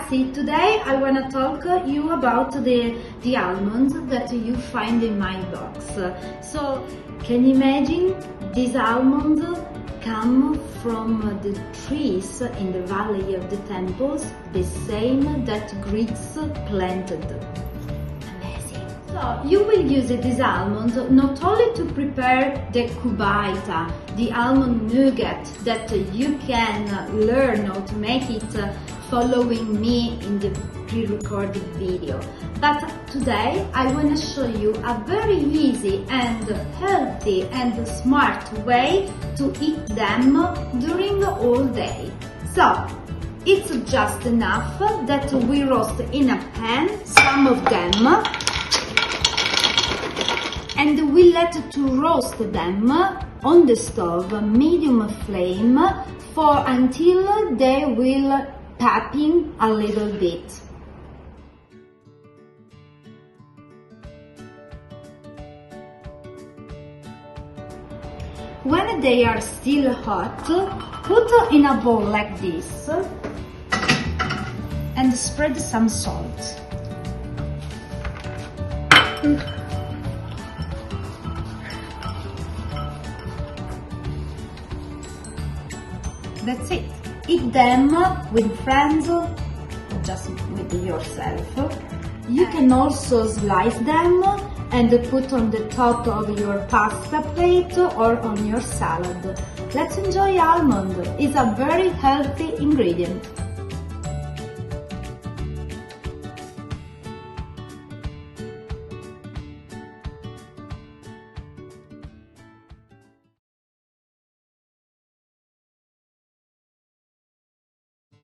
ragazzi, today I want to talk you about the almonds that you find in my box. So, can you imagine these almonds come from the trees in the Valley of the Temples, the same that Greeks planted. Amazing! So, you will use these almonds not only to prepare the kubaita, the almond nougat that you can learn how to make it following me in the pre-recorded video. But today I want to show you a very easy and healthy and smart way to eat them during the whole day. So, it's just enough that we roast in a pan some of them and we let to roast them on the stove, medium flame, for until they will tapping a little bit. When they are still hot, put in a bowl like this and spread some salt. That's it. Eat them with friends or just with yourself. You can also slice them and put on the top of your pasta plate or on your salad. Let's enjoy almond. It's a very healthy ingredient.